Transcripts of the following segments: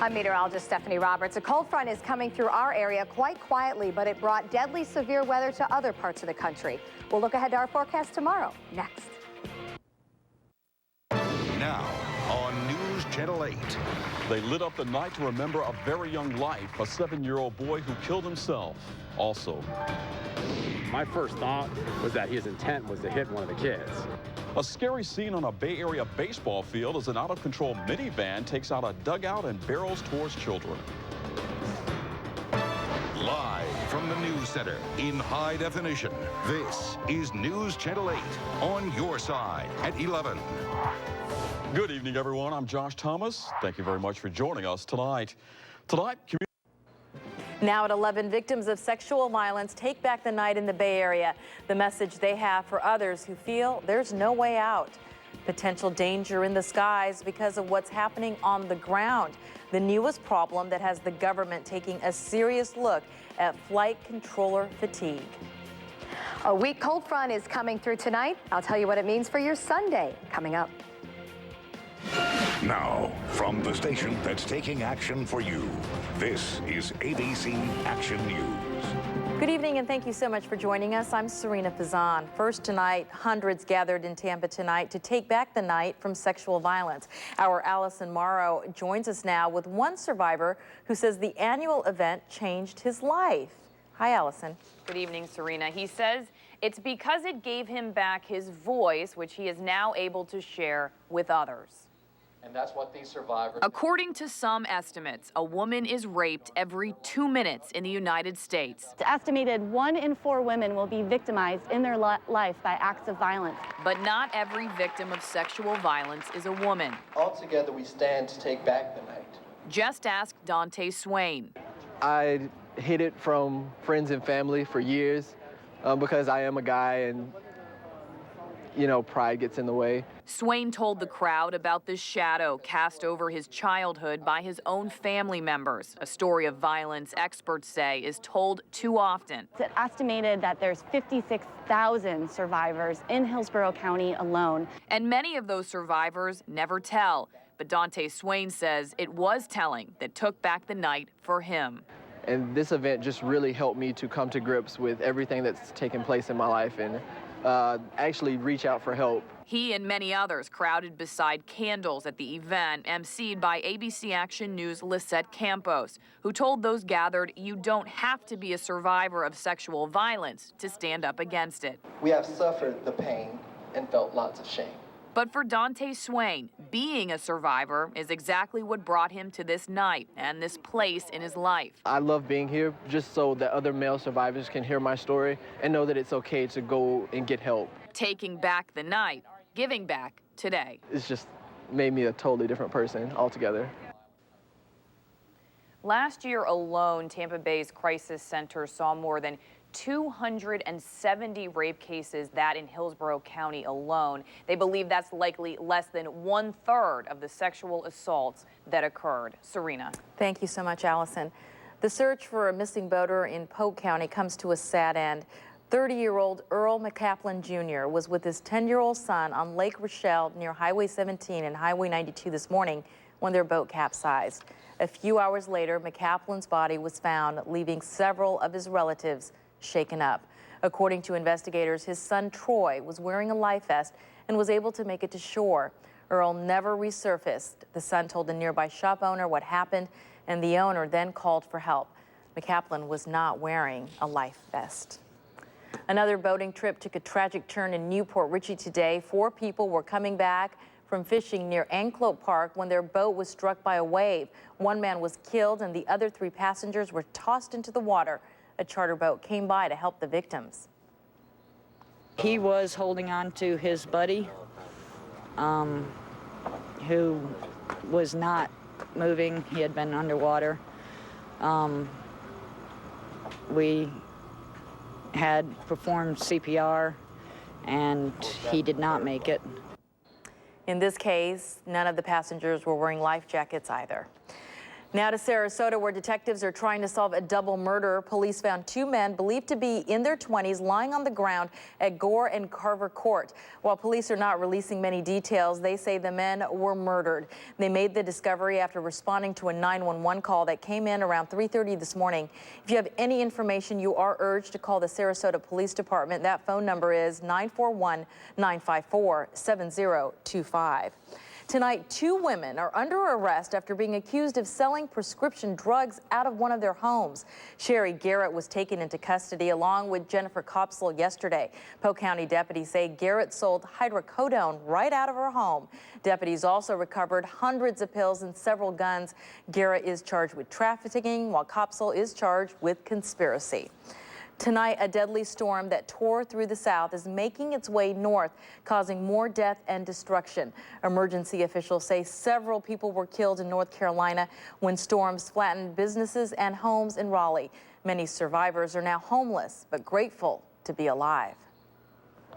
I'm meteorologist Stephanie Roberts. A cold front is coming through our area quite quietly, but it brought deadly severe weather to other parts of the country. We'll look ahead to our forecast tomorrow. Next. Now on News Channel 8. They lit up the night to remember a very young life, a 7-year-old boy who killed himself. Also, my first thought was that his intent was to hit one of the kids. a scary scene on a Bay Area baseball field as an out-of-control minivan takes out a dugout and barrels towards children. Live from the News Center in high definition, this is News Channel 8 on your side at 11. Good evening, everyone. I'm Josh Thomas. Thank you very much for joining us tonight. Now at 11, victims of sexual violence take back the night in the Bay Area. The message they have for others who feel there's no way out. Potential danger in the skies because of what's happening on the ground. The newest problem that has the government taking a serious look at flight controller fatigue. A weak cold front is coming through tonight. I'll tell you what it means for your Sunday coming up. Now, from the station that's taking action for you, this is ABC Action News. Good evening and thank you so much for joining us. I'm Serena Fazan. First tonight, hundreds gathered in Tampa tonight to take back the night from sexual violence. Our Allison Morrow joins us now with one survivor who says the annual event changed his life. Hi, Allison. Good evening, Serena. He says it's because it gave him back his voice, which he is now able to share with others. And that's what these survivors... According to some estimates, a woman is raped every 2 minutes in the United States. It's estimated 1 in 4 women will be victimized in their life by acts of violence. But not every victim of sexual violence is a woman. Altogether, we stand to take back the night. Just ask Dante Swain. I hid it from friends and family for years because I am a guy and, you know, pride gets in the way. Swain told the crowd about the shadow cast over his childhood by his own family members, a story of violence experts say is told too often. It's estimated that there's 56,000 survivors in Hillsborough County alone. And many of those survivors never tell. But Dante Swain says it was telling that took back the night for him. And this event just really helped me to come to grips with everything that's taken place in my life and actually reach out for help. He and many others crowded beside candles at the event, emceed by ABC Action News' Lisette Campos, who told those gathered you don't have to be a survivor of sexual violence to stand up against it. We have suffered the pain and felt lots of shame. But for Dante Swain, being a survivor is exactly what brought him to this night and this place in his life. I love being here just so that other male survivors can hear my story and know that it's okay to go and get help. Taking back the night, giving back today. It's just made me a totally different person altogether. Last year alone, Tampa Bay's crisis center saw more than 270 rape cases, that in Hillsborough County alone. They believe that's likely less than 1/3 of the sexual assaults that occurred. Serena. Thank you so much, Allison. The search for a missing boater in Polk County comes to a sad end. 30-year-old Earl McCaplin Jr. was with his 10-year-old son on Lake Rochelle near Highway 17 and Highway 92 this morning when their boat capsized. A few hours later, McCaplin's body was found, leaving several of his relatives shaken up. According to investigators, his son Troy was wearing a life vest and was able to make it to shore. Earl never resurfaced. The son told the nearby shop owner what happened, and the owner then called for help. McCaplin was not wearing a life vest. Another boating trip took a tragic turn in Newport Richey today. 4 people were coming back from fishing near Anclote Park when their boat was struck by a wave. 1 man was killed and the other 3 passengers were tossed into the water. A charter boat came by to help the victims. He was holding on to his buddy, who was not moving. He had been underwater. We had performed CPR, and he did not make it. In this case, none of the passengers were wearing life jackets either. Now to Sarasota, where detectives are trying to solve a double murder. Police found two men believed to be in their 20s lying on the ground at Gore and Carver Court. While police are not releasing many details, they say the men were murdered. They made the discovery after responding to a 911 call that came in around 3:30 this morning. If you have any information, you are urged to call the Sarasota Police Department. That phone number is 941-954-7025. Tonight, two women are under arrest after being accused of selling prescription drugs out of one of their homes. Sherry Garrett was taken into custody along with Jennifer Kopsel yesterday. Polk County deputies say Garrett sold hydrocodone right out of her home. Deputies also recovered hundreds of pills and several guns. Garrett is charged with trafficking, while Kopsel is charged with conspiracy. Tonight, a deadly storm that tore through the south is making its way north, causing more death and destruction. Emergency officials say several people were killed in North Carolina when storms flattened businesses and homes in Raleigh. Many survivors are now homeless, but grateful to be alive.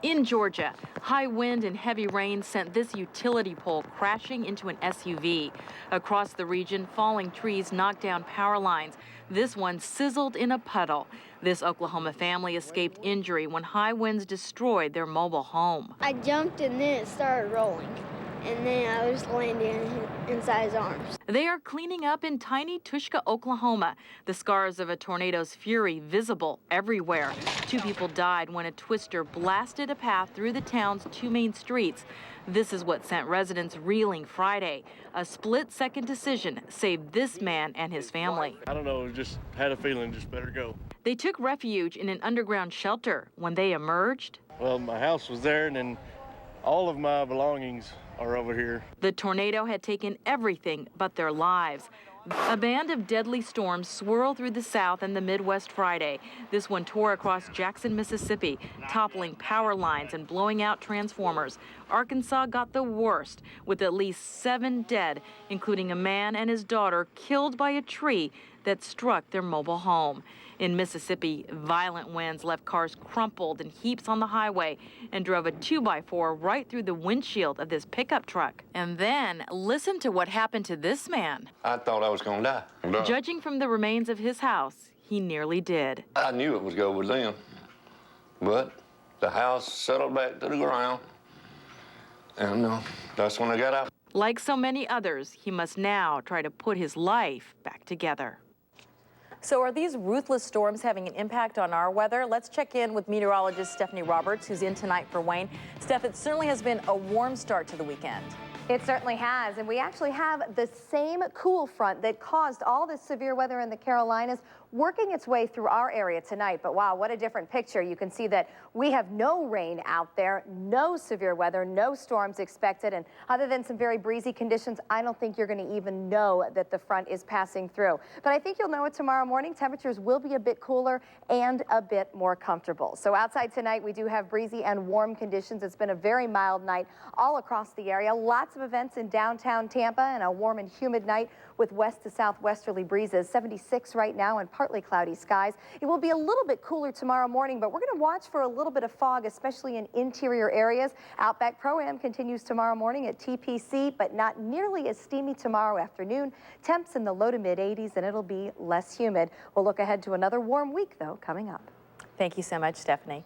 In Georgia, high wind and heavy rain sent this utility pole crashing into an SUV. Across the region, falling trees knocked down power lines. This one sizzled in a puddle. This Oklahoma family escaped injury when high winds destroyed their mobile home. I jumped and then it started rolling, and then I was landing inside his arms. They are cleaning up in tiny Tushka, Oklahoma. The scars of a tornado's fury visible everywhere. Two people died when a twister blasted a path through the town's two main streets. This is what sent residents reeling Friday. A split-second decision saved this man and his family. I don't know, just had a feeling, just better go. They took refuge in an underground shelter. When they emerged, well, my house was there, and then all of my belongings are over here. The tornado had taken everything but their lives. A band of deadly storms swirled through the South and the Midwest Friday. This one tore across Jackson, Mississippi, toppling power lines and blowing out transformers. Arkansas got the worst, with at least 7 dead, including a man and his daughter killed by a tree that struck their mobile home. In Mississippi, violent winds left cars crumpled in heaps on the highway and drove a 2x4 right through the windshield of this pickup truck. And then listen to what happened to this man. I thought I was going to die. Judging from the remains of his house, he nearly did. I knew it was go with them, but the house settled back to the ground, and that's when I got out. Like so many others, he must now try to put his life back together. So are these ruthless storms having an impact on our weather? Let's check in with meteorologist Stephanie Roberts, who's in tonight for Wayne. Steph, it certainly has been a warm start to the weekend. It certainly has, and we actually have the same cool front that caused all this severe weather in the Carolinas working its way through our area tonight. But wow, what a different picture. You can see that we have no rain out there, no severe weather, no storms expected, and other than some very breezy conditions, I don't think you're going to even know that the front is passing through. But I think you'll know it tomorrow morning. Temperatures will be a bit cooler and a bit more comfortable. So outside tonight, we do have breezy and warm conditions. It's been a very mild night all across the area. Lots of events in downtown Tampa and a warm and humid night with west to southwesterly breezes. 76 right now and partly cloudy skies. It will be a little bit cooler tomorrow morning, but we're going to watch for a little bit of fog, especially in interior areas. Outback Pro-Am continues tomorrow morning at TPC, but not nearly as steamy tomorrow afternoon. Temps in the low to mid 80s, and it'll be less humid. We'll look ahead to another warm week, though, coming up. Thank you so much, Stephanie.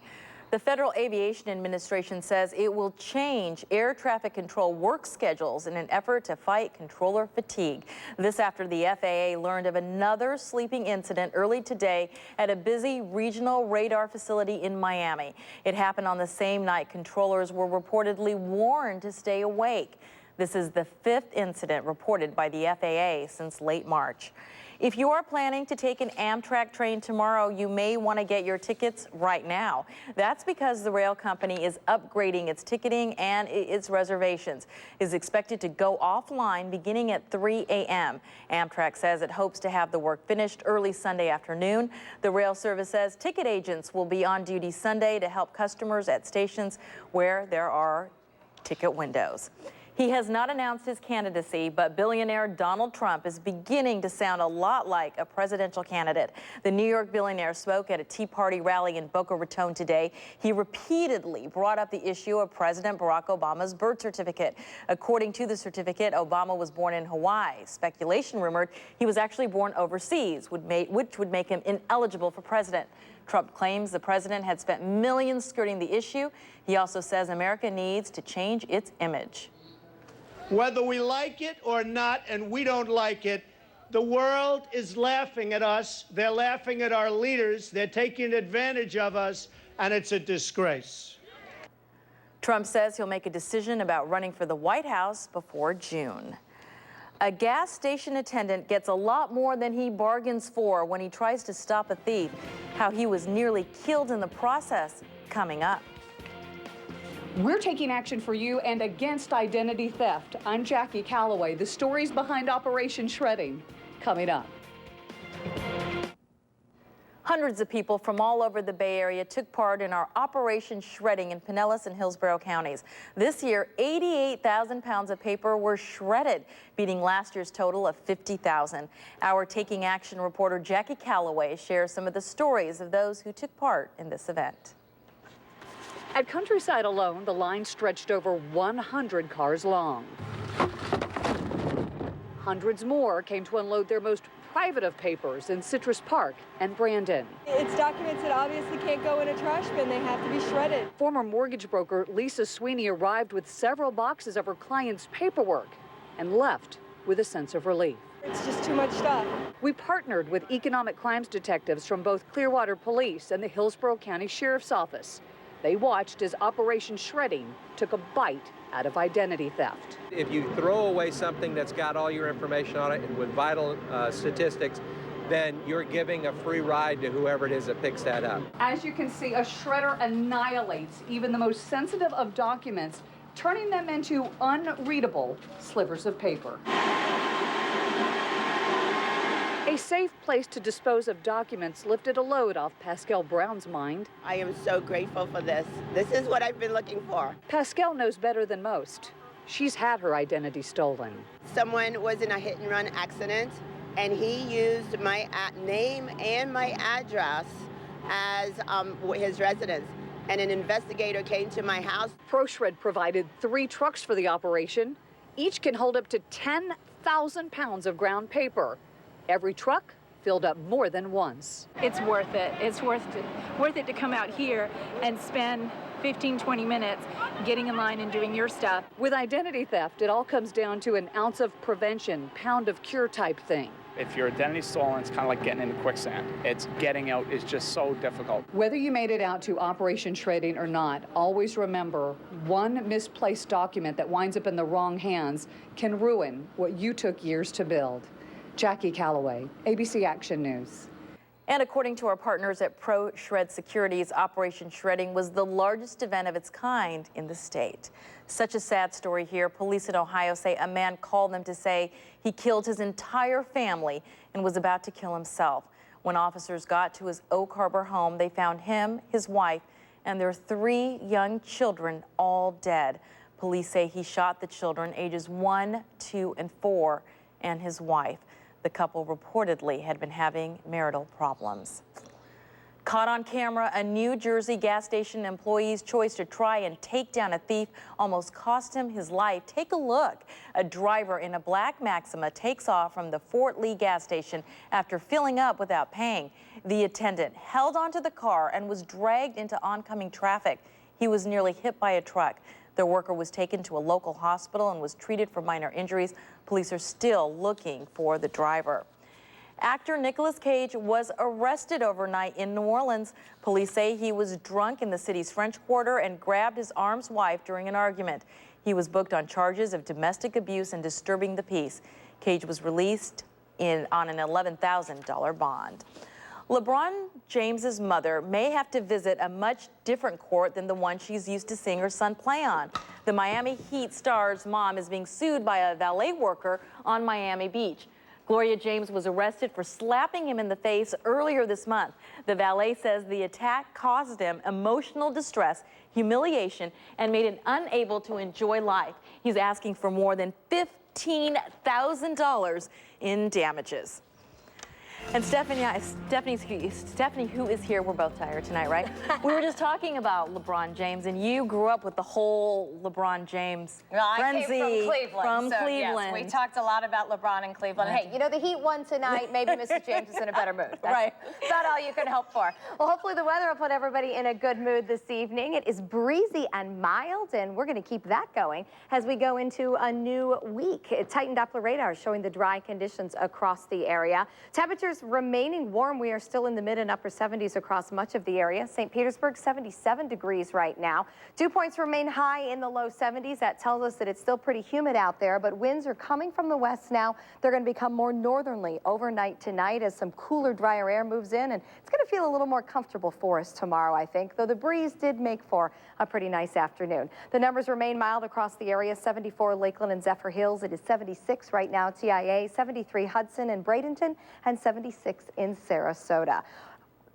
The Federal Aviation Administration says it will change air traffic control work schedules in an effort to fight controller fatigue. This after the FAA learned of another sleeping incident early today at a busy regional radar facility in Miami. It happened on the same night controllers were reportedly warned to stay awake. This is the 5th incident reported by the FAA since late March. If you are planning to take an Amtrak train tomorrow, you may want to get your tickets right now. That's because the rail company is upgrading its ticketing and its reservations. It is expected to go offline beginning at 3 a.m. Amtrak says it hopes to have the work finished early Sunday afternoon. The rail service says ticket agents will be on duty Sunday to help customers at stations where there are ticket windows. He has not announced his candidacy, but billionaire Donald Trump is beginning to sound a lot like a presidential candidate. The New York billionaire spoke at a Tea Party rally in Boca Raton today. He repeatedly brought up the issue of President Barack Obama's birth certificate. According to the certificate, Obama was born in Hawaii. Speculation rumored he was actually born overseas, which would make him ineligible for president. Trump claims the president had spent millions skirting the issue. He also says America needs to change its image. Whether we like it or not, and we don't like it, the world is laughing at us. They're laughing at our leaders. They're taking advantage of us, and it's a disgrace. Trump says he'll make a decision about running for the White House before June. A gas station attendant gets a lot more than he bargains for when he tries to stop a thief. How he was nearly killed in the process, coming up. We're taking action for you and against identity theft. I'm Jackie Calloway. The stories behind Operation Shredding, coming up. Hundreds of people from all over the Bay Area took part in our Operation Shredding in Pinellas and Hillsborough counties. This year, 88,000 pounds of paper were shredded, beating last year's total of 50,000. Our Taking Action reporter Jackie Calloway shares some of the stories of those who took part in this event. At Countryside alone, the line stretched over 100 cars long. Hundreds more came to unload their most private of papers in Citrus Park and Brandon. It's documents that obviously can't go in a trash bin. They have to be shredded. Former mortgage broker Lisa Sweeney arrived with several boxes of her client's paperwork and left with a sense of relief. It's just too much stuff. We partnered with economic crimes detectives from both Clearwater Police and the Hillsborough County Sheriff's Office. They watched as Operation Shredding took a bite out of identity theft. If you throw away something that's got all your information on it and with vital statistics, then you're giving a free ride to whoever it is that picks that up. As you can see, a shredder annihilates even the most sensitive of documents, turning them into unreadable slivers of paper. A safe place to dispose of documents lifted a load off Pascal Brown's mind. I am so grateful for this. This is what I've been looking for. Pascal knows better than most. She's had her identity stolen. Someone was in a hit-and-run accident, and he used my name and my address as his residence. And an investigator came to my house. ProShred provided 3 trucks for the operation. Each can hold up to 10,000 pounds of ground paper. Every truck filled up more than once. It's worth it. It's worth it to come out here and spend 15, 20 minutes getting in line and doing your stuff. With identity theft, it all comes down to an ounce of prevention, pound of cure type thing. If your identity's stolen, it's kind of like getting into quicksand. It's getting out is just so difficult. Whether you made it out to Operation Shredding or not, always remember one misplaced document that winds up in the wrong hands can ruin what you took years to build. Jackie Calloway, ABC Action News. And according to our partners at ProShred Securities, Operation Shredding was the largest event of its kind in the state. Such a sad story here. Police in Ohio say a man called them to say he killed his entire family and was about to kill himself. When officers got to his Oak Harbor home, they found him, his wife, and their 3 young children all dead. Police say he shot the children ages 1, 2, and 4 and his wife. The couple reportedly had been having marital problems. Caught on camera, a New Jersey gas station employee's choice to try and take down a thief almost cost him his life. Take a look. A driver in a black Maxima takes off from the Fort Lee gas station after filling up without paying. The attendant held onto the car and was dragged into oncoming traffic. He was nearly hit by a truck. The worker was taken to a local hospital and was treated for minor injuries. Police are still looking for the driver. Actor Nicolas Cage was arrested overnight in New Orleans. Police say he was drunk in the city's French Quarter and grabbed his armed wife during an argument. He was booked on charges of domestic abuse and disturbing the peace. Cage was released on an $11,000 bond. LeBron James's mother may have to visit a much different court than the one she's used to seeing her son play on. The Miami Heat star's mom is being sued by a valet worker on Miami Beach. Gloria James was arrested for slapping him in the face earlier this month. The valet says the attack caused him emotional distress, humiliation, and made him unable to enjoy life. He's asking for more than $15,000 in damages. And Stephanie, who is here, we're both tired tonight, right? We were just talking about LeBron James, and you grew up with the whole LeBron James frenzy. I came from Cleveland. From so Cleveland. Yes, we talked a lot about LeBron in Cleveland. Hey, you know, the Heat won tonight. Maybe Mr. James is in a better mood. That's about all you can hope for. Well, hopefully the weather will put everybody in a good mood this evening. It is breezy and mild, and we're going to keep that going as we go into a new week. Tightened Doppler radar showing the dry conditions across the area. Temperatures remaining warm. We are still in the mid and upper 70s across much of the area. St. Petersburg, 77 degrees right now. Dew points remain high in the low 70s. That tells us that it's still pretty humid out there, but winds are coming from the west now. They're going to become more northerly overnight tonight as some cooler, drier air moves in, and it's going to feel a little more comfortable for us tomorrow, I think, though the breeze did make for a pretty nice afternoon. The numbers remain mild across the area. 74 Lakeland and Zephyr Hills. It is 76 right now. TIA, 73 Hudson and Bradenton, and 76 in Sarasota.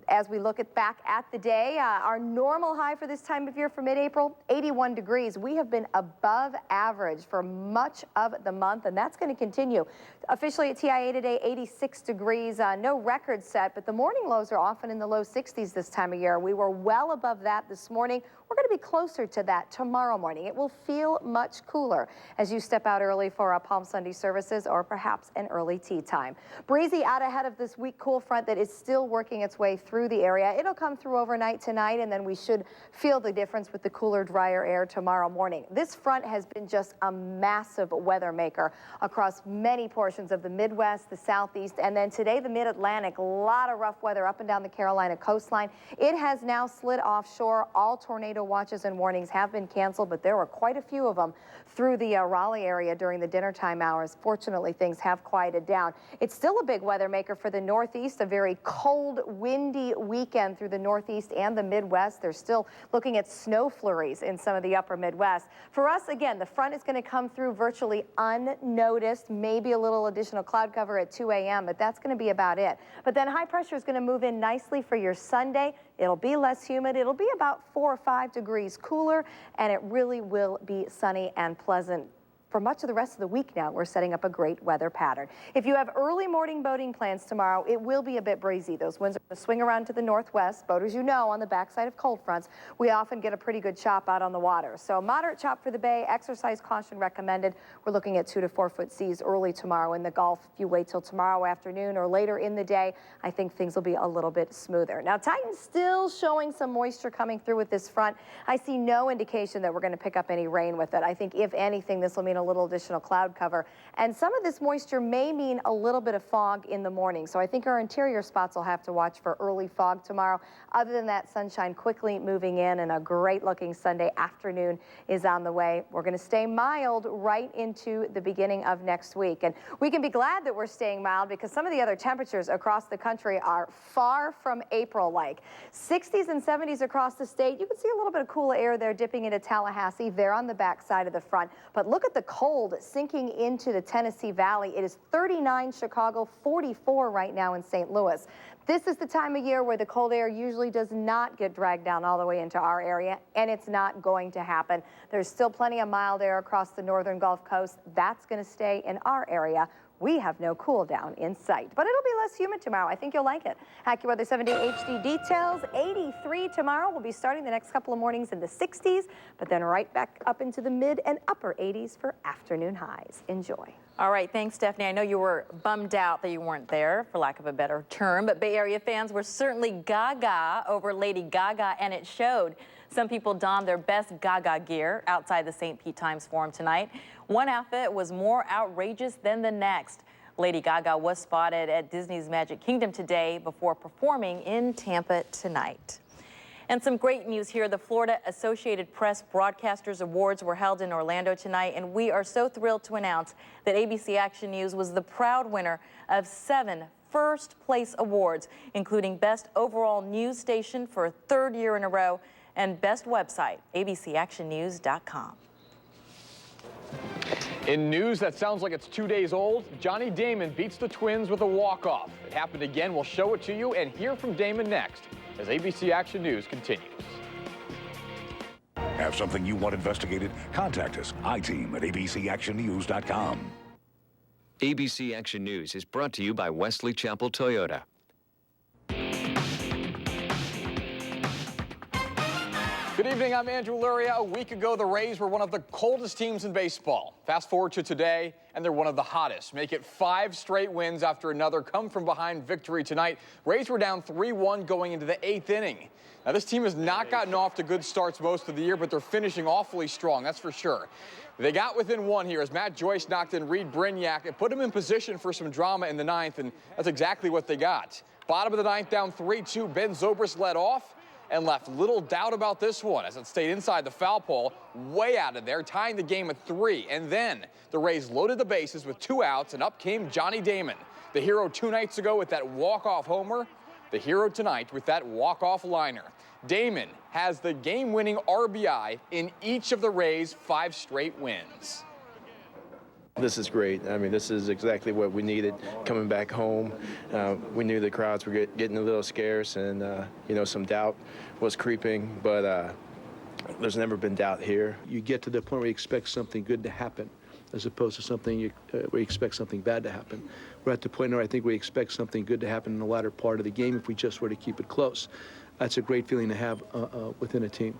As we look back at the day, our normal high for this time of year for mid-April, 81 degrees. We have been above average for much of the month, and that's going to continue. Officially at TIA today, 86 degrees. No record set, but the morning lows are often in the low 60s this time of year. We were well above that this morning. We're going to be closer to that tomorrow morning. It will feel much cooler as you step out early for Palm Sunday services or perhaps an early tea time. Breezy out ahead of this weak cool front that is still working its way through the area. It'll come through overnight tonight, and then we should feel the difference with the cooler, drier air tomorrow morning. This front has been just a massive weather maker across many portions of the Midwest, the Southeast, and then today the Mid-Atlantic. A lot of rough weather up and down the Carolina coastline. It has now slid offshore. All tornado watches and warnings have been canceled, but there were quite a few of them through the Raleigh area during the dinner time hours. Fortunately, things have quieted down. It's still a big weather maker for the Northeast. A very cold, windy weekend through the Northeast and the Midwest. They're still looking at snow flurries in some of the upper Midwest. For us, again, the front is going to come through virtually unnoticed, maybe a little additional cloud cover at 2 a.m., but that's going to be about it. But then high pressure is going to move in nicely for your Sunday. It'll be less humid. It'll be about 4 or 5 degrees cooler, and it really will be sunny and pleasant. For much of the rest of the week now, we're setting up a great weather pattern. If you have early morning boating plans tomorrow, it will be a bit breezy. Those winds are going to swing around to the northwest. Boaters, you know, on the backside of cold fronts, we often get a pretty good chop out on the water. So moderate chop for the bay, exercise caution recommended. We're looking at 2 to 4 foot seas early tomorrow in the Gulf. If you wait till tomorrow afternoon or later in the day, I think things will be a little bit smoother. Now, Titan's still showing some moisture coming through with this front. I see no indication that we're going to pick up any rain with it. I think, if anything, this will mean a little additional cloud cover, and some of this moisture may mean a little bit of fog in the morning. So I think our interior spots will have to watch for early fog tomorrow. Other than that, sunshine quickly moving in, and a great looking Sunday afternoon is on the way. We're going to stay mild right into the beginning of next week, and we can be glad that we're staying mild because some of the other temperatures across the country are far from April-like. 60s and 70s across the state. You can see a little bit of cool air there dipping into Tallahassee. They're on the back side of the front, but look at the cold sinking into the Tennessee Valley. It is 39 Chicago, 44 right now in St. Louis. This is the time of year where the cold air usually does not get dragged down all the way into our area, and it's not going to happen. There's still plenty of mild air across the northern Gulf Coast. That's going to stay in our area. We have no cool down in sight, but it'll be less humid tomorrow. I think you'll like it. AccuWeather 7-day HD details. 83 tomorrow. We'll be starting the next couple of mornings in the 60s, but then right back up into the mid and upper 80s for afternoon highs. Enjoy. All right, thanks, Stephanie. I know you were bummed out that you weren't there, for lack of a better term, but Bay Area fans were certainly gaga over Lady Gaga, and it showed. Some people donned their best Gaga gear outside the St. Pete Times Forum tonight. One outfit was more outrageous than the next. Lady Gaga was spotted at Disney's Magic Kingdom today before performing in Tampa tonight. And some great news here. The Florida Associated Press Broadcasters Awards were held in Orlando tonight, and we are so thrilled to announce that ABC Action News was the proud winner of 7 first-place awards, including Best Overall News Station for a 3rd year in a row and Best Website, abcactionnews.com. In news that sounds like it's 2 days old, Johnny Damon beats the Twins with a walk-off. It happened again. We'll show it to you and hear from Damon next as ABC Action News continues. Have something you want investigated? Contact us, I-Team at abcactionnews.com. ABC Action News is brought to you by Wesley Chapel Toyota. Good evening, I'm Andrew Luria. A week ago, the Rays were one of the coldest teams in baseball. Fast forward to today, and they're one of the hottest. Make it 5 straight wins after another come-from-behind victory tonight. Rays were down 3-1 going into the 8th inning. Now, this team has not gotten off to good starts most of the year, but they're finishing awfully strong, that's for sure. They got within 1 here as Matt Joyce knocked in Reed Brignac and put him in position for some drama in the 9th, and that's exactly what they got. Bottom of the 9th, down 3-2. Ben Zobrist led off and left little doubt about this one as it stayed inside the foul pole, way out of there, tying the game at 3. And then the Rays loaded the bases with 2 outs, and up came Johnny Damon, the hero 2 nights ago with that walk-off homer, the hero tonight with that walk-off liner. Damon has the game-winning RBI in each of the Rays' 5 straight wins. This is great. I mean, this is exactly what we needed coming back home. We knew the crowds were getting a little scarce, and you know, some doubt was creeping, but there's never been doubt here. You get to the point where you expect something good to happen, as opposed to something where you expect something bad to happen. We're at the point where I think we expect something good to happen in the latter part of the game if we just were to keep it close. That's a great feeling to have within a team.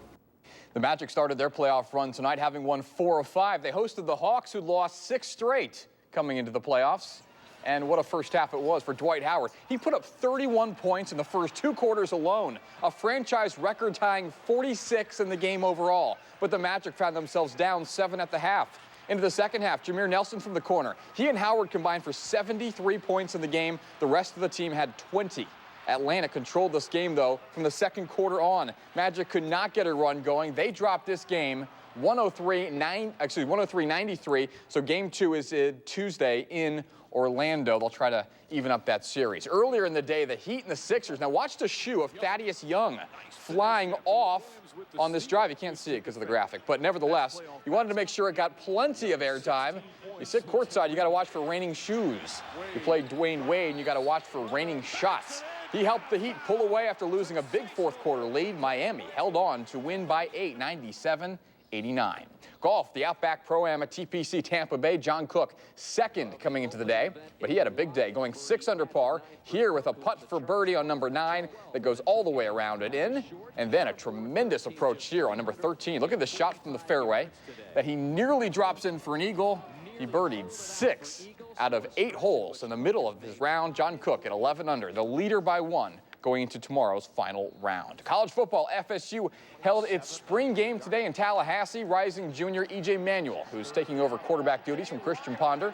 The Magic started their playoff run tonight, having won 4 of 5. They hosted the Hawks, who lost 6 straight coming into the playoffs. And what a first half it was for Dwight Howard. He put up 31 points in the first 2 quarters alone, a franchise record-tying 46 in the game overall. But the Magic found themselves down 7 at the half. Into the second half, Jameer Nelson from the corner. He and Howard combined for 73 points in the game. The rest of the team had 20. Atlanta controlled this game, though, from the second quarter on. Magic could not get a run going. They dropped this game 103-93. So game 2 is Tuesday in Orlando. They'll try to even up that series. Earlier in the day, the Heat and the Sixers. Now watch the shoe of Thaddeus Young flying off on this drive. You can't see it because of the graphic, but nevertheless, you wanted to make sure it got plenty of airtime. You sit courtside, you got to watch for raining shoes. You play Dwayne Wade, and you got to watch for raining shots. He helped the Heat pull away after losing a big fourth quarter lead. Miami held on to win by 8, 97-89. Golf, the Outback Pro-Am at TPC Tampa Bay. John Cook, second coming into the day, but he had a big day, going 6 under par here with a putt for birdie on number 9 that goes all the way around and in, and then a tremendous approach here on number 13. Look at the shot from the fairway that he nearly drops in for an eagle. He birdied 6 out of 8 holes in the middle of his round. John Cook at 11 under, the leader by 1 going into tomorrow's final round. College football, FSU held its spring game today in Tallahassee. Rising junior E.J. Manuel, who's taking over quarterback duties from Christian Ponder,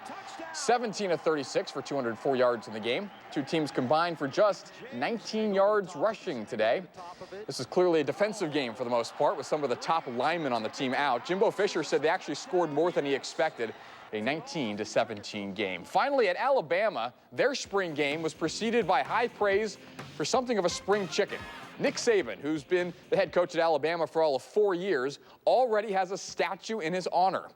17 of 36 for 204 yards in the game. 2 teams combined for just 19 yards rushing today. This is clearly a defensive game for the most part, with some of the top linemen on the team out. Jimbo Fisher said they actually scored more than he expected. A 19-17 game. Finally, at Alabama, their spring game was preceded by high praise for something of a spring chicken. Nick Saban, who's been the head coach at Alabama for all of 4 years, already has a statue in his honor.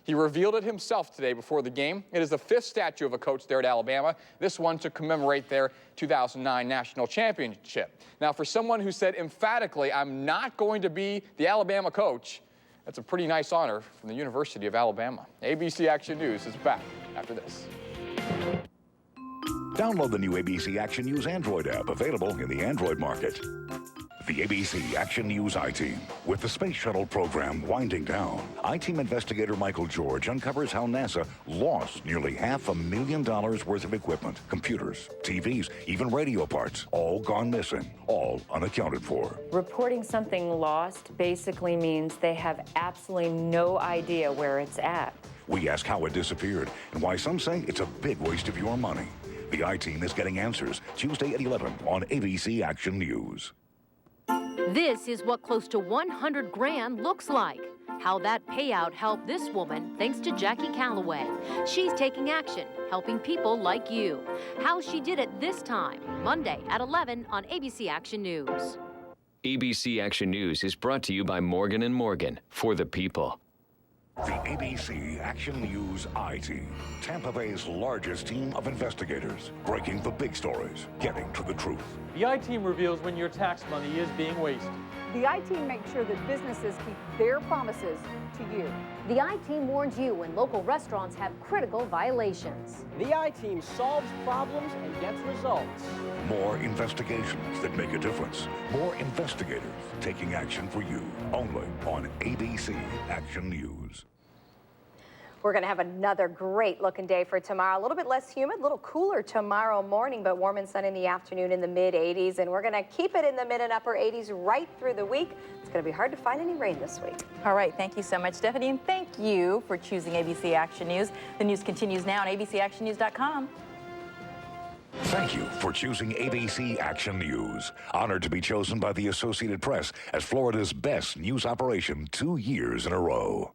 He revealed it himself today before the game. It is the 5th statue of a coach there at Alabama, this one to commemorate their 2009 national championship. Now, for someone who said emphatically, I'm not going to be the Alabama coach, that's a pretty nice honor from the University of Alabama. ABC Action News is back after this. Download the new ABC Action News Android app, available in the Android market. The ABC Action News I-Team. With the Space Shuttle program winding down, I-Team investigator Michael George uncovers how NASA lost nearly $500,000 worth of equipment, computers, TVs, even radio parts, all gone missing, all unaccounted for. Reporting something lost basically means they have absolutely no idea where it's at. We ask how it disappeared and why some say it's a big waste of your money. The I-Team is getting answers Tuesday at 11 on ABC Action News. This is what close to 100 grand looks like. How that payout helped this woman, thanks to Jackie Calloway. She's taking action, helping people like you. How she did it this time, Monday at 11 on ABC Action News. ABC Action News is brought to you by Morgan & Morgan, for the people. The ABC Action News I-Team, Tampa Bay's largest team of investigators, breaking the big stories, getting to the truth. The I-Team reveals when your tax money is being wasted. The I-Team makes sure that businesses keep their promises to you. The I-Team warns you when local restaurants have critical violations. The I-Team solves problems and gets results. More investigations that make a difference. More investigators taking action for you. Only on ABC Action News. We're going to have another great looking day for tomorrow. A little bit less humid, a little cooler tomorrow morning, but warm and sunny in the afternoon in the mid 80s. And we're going to keep it in the mid and upper 80s right through the week. It's going to be hard to find any rain this week. All right, thank you so much, Stephanie, and thank you for choosing ABC Action News. The news continues now on abcactionnews.com. Thank you for choosing ABC Action News. Honored to be chosen by the Associated Press as Florida's best news operation 2 years in a row.